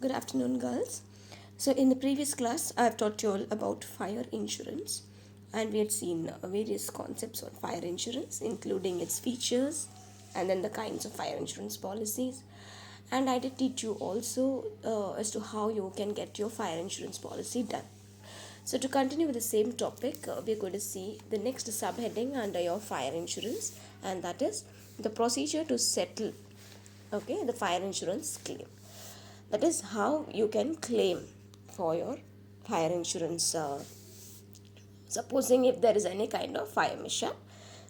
Good afternoon, girls. So, in the previous class, I have taught you all about fire insurance, and we had seen various concepts on fire insurance, including its features and then the kinds of fire insurance policies. And I did teach you also as to how you can get your fire insurance policy done. So, to continue with the same topic, we're going to see the next subheading under your fire insurance, and that is the procedure to settle the fire insurance claim. That is how you can claim for your fire insurance, supposing if there is any kind of fire mishap.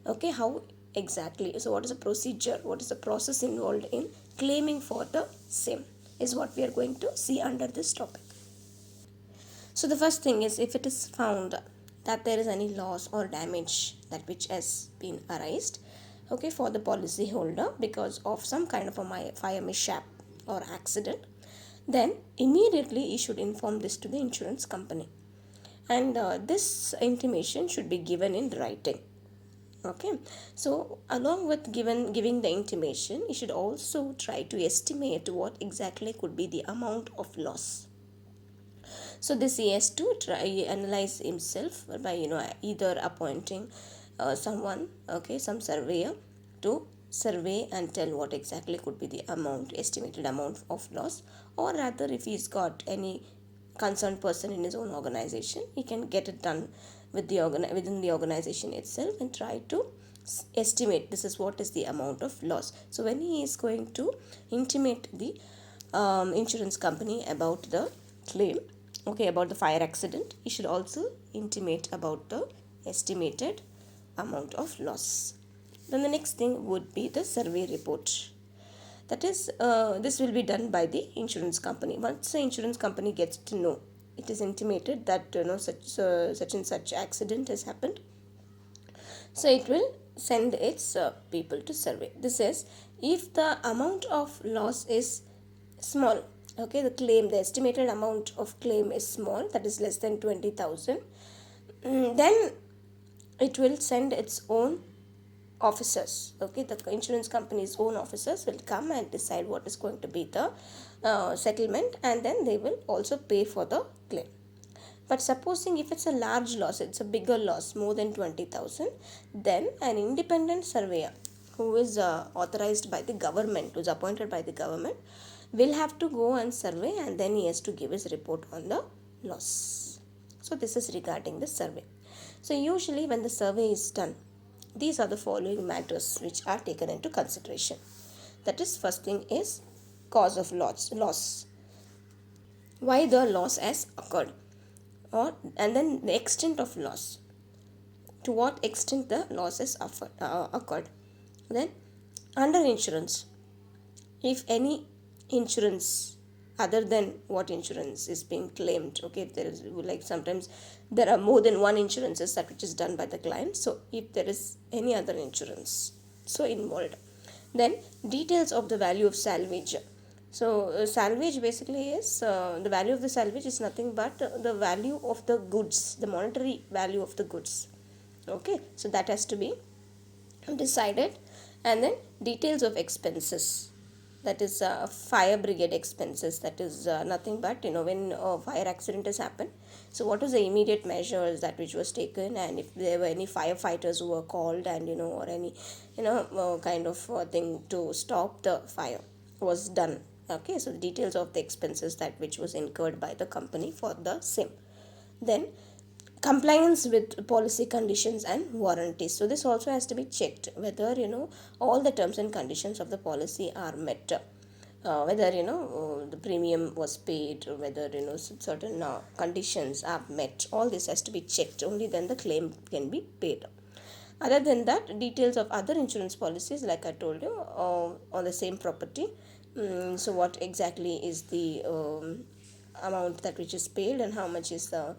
How exactly, so what is the procedure, what is the process involved in claiming for the same is what we are going to see under this topic. So the first thing is, if it is found that there is any loss or damage that which has been arised for the policy holder because of some kind of a fire mishap or accident, then immediately you should inform this to the insurance company, and this intimation should be given in writing. So along with giving the intimation, you should also try to estimate what exactly could be the amount of loss. So this he has to try analyze himself by either appointing someone, some surveyor, to survey and tell what exactly could be the estimated amount of loss, or rather if he's got any concerned person in his own organization, he can get it done with within the organization itself and try to estimate this is what is the amount of loss. So when he is going to intimate the insurance company about the claim, about the fire accident, he should also intimate about the estimated amount of loss. Then the next thing would be the survey report. That is, this will be done by the insurance company. Once the insurance company gets to know, it is intimated that such and such accident has happened, so it will send its people to survey. This is if the amount of loss is small. The estimated amount of claim is small, that is less than 20,000. Then it will send its own officers. The insurance company's own officers will come and decide what is going to be the settlement, and then they will also pay for the claim. But supposing if it's a large loss, it's a bigger loss, more than 20,000, then an independent surveyor who is authorized by the government, who is appointed by the government, will have to go and survey, and then he has to give his report on the loss. So this is regarding the survey. So usually when the survey is done, these are the following matters which are taken into consideration. That is, first thing is cause of loss. Why the loss has occurred, and then the extent of loss. To what extent the loss has occurred. Then under insurance, if any insurance other than what insurance is being claimed, if there is, like, sometimes there are more than one insurances that which is done by the client, so if there is any other insurance involved, then details of the value of salvage. So salvage basically is the value of the salvage is nothing but the value of the goods, the monetary value of the goods. So that has to be decided. And then details of expenses, that is fire brigade expenses, that is nothing but when a fire accident has happened, so what was the immediate measures that which was taken, and if there were any firefighters who were called, and or any kind of thing to stop the fire was done. So the details of the expenses that which was incurred by the company for the same. Then compliance with policy conditions and warranties. So this also has to be checked whether all the terms and conditions of the policy are met, whether the premium was paid, or whether certain conditions are met. All this has to be checked, only then the claim can be paid. Other than that, details of other insurance policies, like I told you, on the same property. So what exactly is the amount that which is paid, and how much is the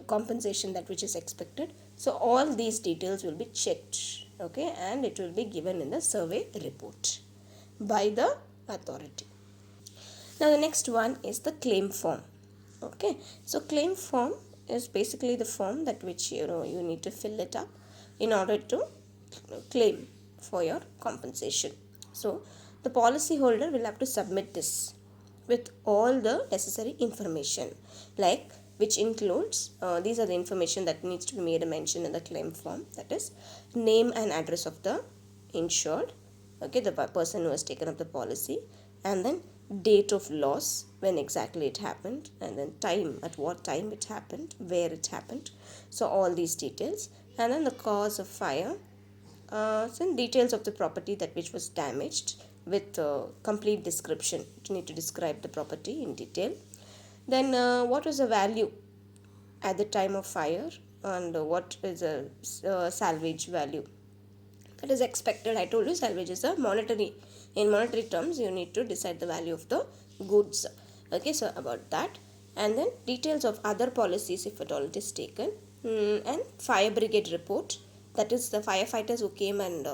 compensation that which is expected. So all these details will be checked, and it will be given in the survey report by the authority. Now the next one is the claim form. So claim form is basically the form that which you need to fill it up in order to claim for your compensation. So the policy holder will have to submit this with all the necessary information, like which includes these are the information that needs to be made a mention in the claim form, that is name and address of the insured, okay, the person who has taken up the policy, and then date of loss, when exactly it happened, and then time, at what time it happened, where it happened, so all these details, and then the cause of fire, some details of the property that which was damaged with complete description. You need to describe the property in detail. Then what was the value at the time of fire, and what is a salvage value that is expected. I told you salvage is a monetary, in monetary terms you need to decide the value of the goods. Okay, so about that, and then details of other policies if at all it is taken, and fire brigade report, that is the firefighters who came and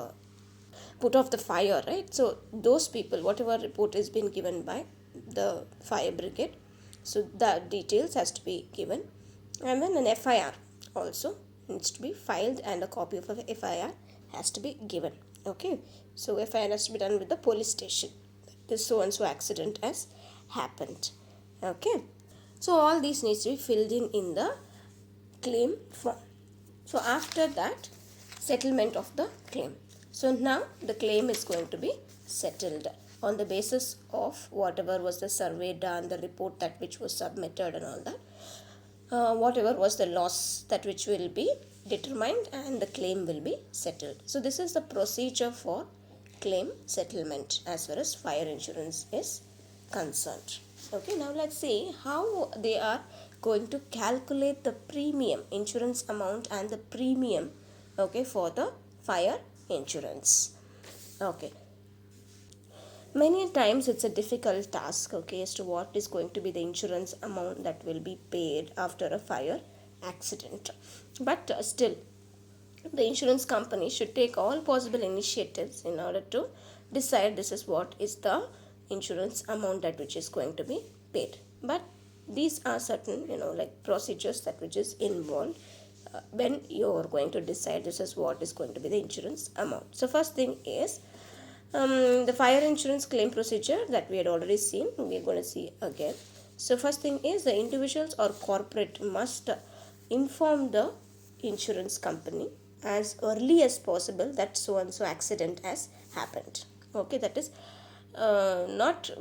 put off the fire, right? So those people, whatever report is been given by the fire brigade, so the details has to be given, and then an FIR also needs to be filed, and a copy of a FIR has to be given. Okay, so FIR has to be done with the police station. This so and so accident has happened. Okay, so all these needs to be filled in the claim form. So after that, settlement of the claim. So now the claim is going to be settled on the basis of whatever was the survey done, the report that which was submitted and all that. Whatever was the loss that which will be determined, and the claim will be settled. So this is the procedure for claim settlement as far as fire insurance is concerned. Okay, now let's see how they are going to calculate the premium, insurance amount and the premium, okay, for the fire insurance. Okay, many times it's a difficult task, okay, as to what is going to be the insurance amount that will be paid after a fire accident. But still, the insurance company should take all possible initiatives in order to decide this is what is the insurance amount that which is going to be paid. But these are certain, like procedures that which is involved when you are going to decide this is what is going to be the insurance amount. So first thing is the fire insurance claim procedure that we had already seen, we are going to see again. So first thing is the individuals or corporate must inform the insurance company as early as possible that so and so accident has happened. Okay, that is not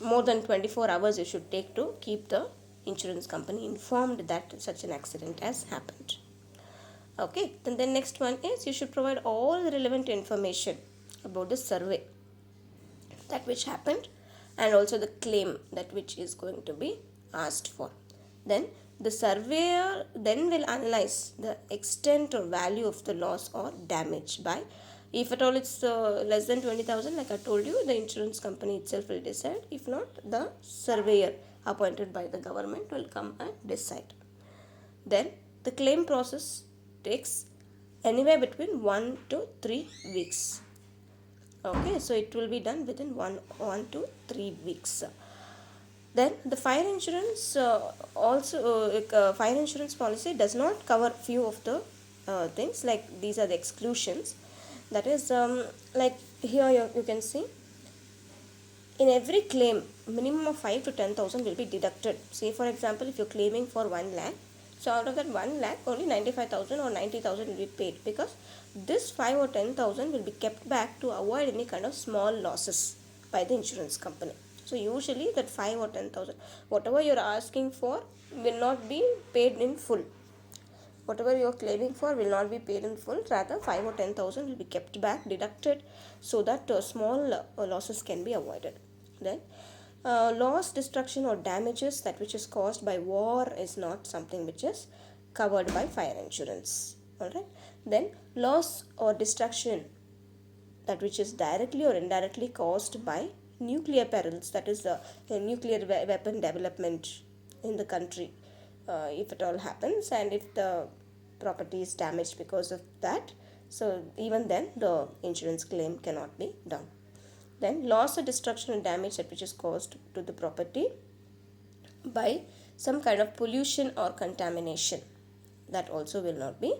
more than 24 hours you should take to keep the insurance company informed that such an accident has happened. Okay, then the next one is you should provide all the relevant information about the survey that which happened, and also the claim that which is going to be asked for. Then the surveyor then will analyze the extent or value of the loss or damage by, if at all it's less than 20,000, like I told you, the insurance company itself will decide. If not, the surveyor appointed by the government will come and decide. Then the claim process takes anywhere between 1 to 3 weeks. Okay, so it will be done within 1 to 3 weeks. Then the fire insurance fire insurance policy does not cover few of the things, like these are the exclusions. That is like here you can see in every claim minimum of 5 to 10,000 will be deducted. Say for example, if you're claiming for 1 lakh, so out of that 1 lakh only 95,000 or 90,000 will be paid, because this 5 or 10,000 will be kept back to avoid any kind of small losses by the insurance company. So usually that 5 or 10,000, whatever you're asking for will not be paid in full. Whatever you are claiming for will not be paid in full. Rather 5 or 10,000 will be kept back, deducted, so that small losses can be avoided. Then loss, destruction or damages that which is caused by war is not something which is covered by fire insurance. Alright. Then loss or destruction that which is directly or indirectly caused by nuclear perils, that is the nuclear weapon development in the country, if it all happens, and if the property is damaged because of that, so even then the insurance claim cannot be done. Then loss or destruction and damage that which is caused to the property by some kind of pollution or contamination, that also will not be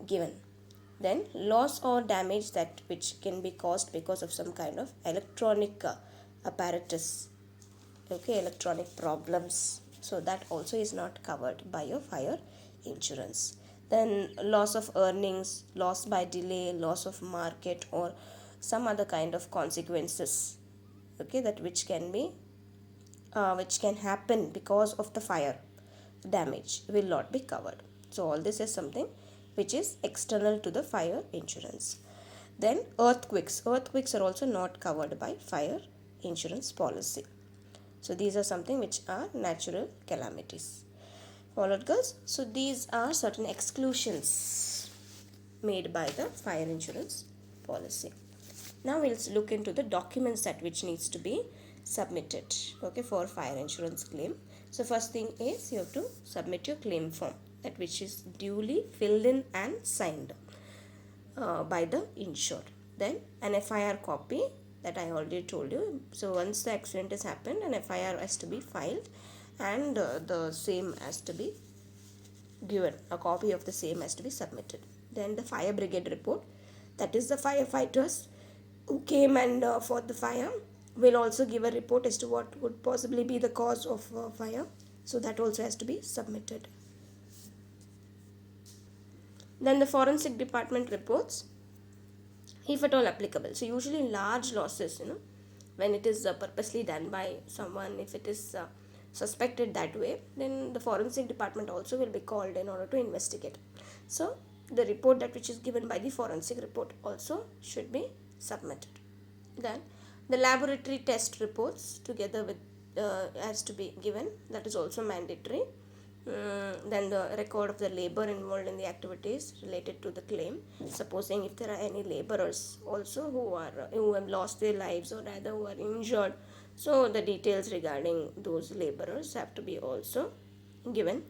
given. Then loss or damage that which can be caused because of some kind of electronic apparatus, okay, electronic problems, so that also is not covered by your fire insurance. Then loss of earnings, loss by delay, loss of market, or some other kind of consequences, okay, that which can happen because of the fire damage will not be covered. So all this is something which is external to the fire insurance. Then earthquakes are also not covered by fire insurance policy. So these are something which are natural calamities. Followed, girls. So these are certain exclusions made by the fire insurance policy. Now we'll look into the documents that which needs to be submitted, okay, for fire insurance claim. So first thing is you have to submit your claim form, that which is duly filled in and signed by the insured. Then an FIR copy, that I already told you. So once the accident has happened, an FIR has to be filed, and the same has to be given. A copy of the same has to be submitted. Then the fire brigade report, that is the firefighters who came and fought the fire, will also give a report as to what would possibly be the cause of fire. So that also has to be submitted. Then the forensic department reports, if at all applicable. So usually in large losses, when it is purposely done by someone, if it is suspected that way, then the forensic department also will be called in order to investigate. So the report that which is given by the forensic report also should be submitted. Then the laboratory test reports together with has to be given, that is also mandatory. Then the record of the labor involved in the activities related to the claim, supposing if there are any laborers also who have lost their lives, or rather who are injured, so the details regarding those laborers have to be also given.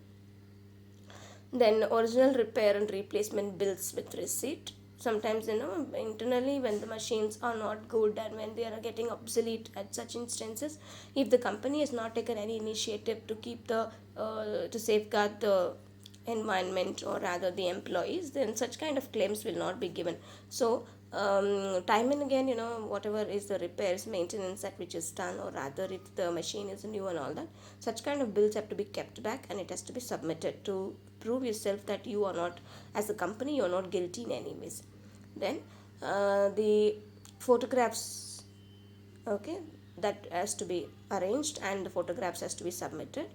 Then original repair and replacement bills with receipt. Sometimes internally, when the machines are not good and when they are getting obsolete, at such instances, if the company has not taken any initiative to keep the to safeguard the environment, or rather the employees, then such kind of claims will not be given. So time and again, whatever is the repairs, maintenance that which is done, or rather if the machine is new and all that, such kind of bills have to be kept back, and it has to be submitted to prove yourself that you are not, as a company, you are not guilty in any ways. Then the photographs, okay, that has to be arranged, and the photographs has to be submitted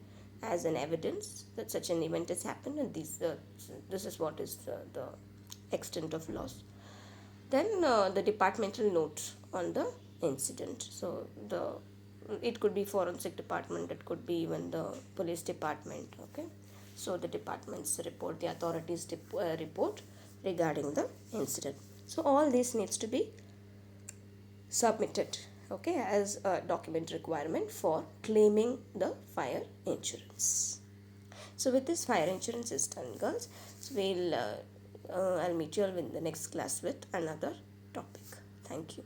as an evidence that such an event has happened, and this is what is the extent of loss. Then the departmental note on the incident. So it could be forensic department, it could be even the police department, okay. So the departments report, the authorities report regarding the incident. So all this needs to be submitted, okay, as a document requirement for claiming the fire insurance. So with this, fire insurance is done, girls. So I'll meet you all in the next class with another topic. Thank you.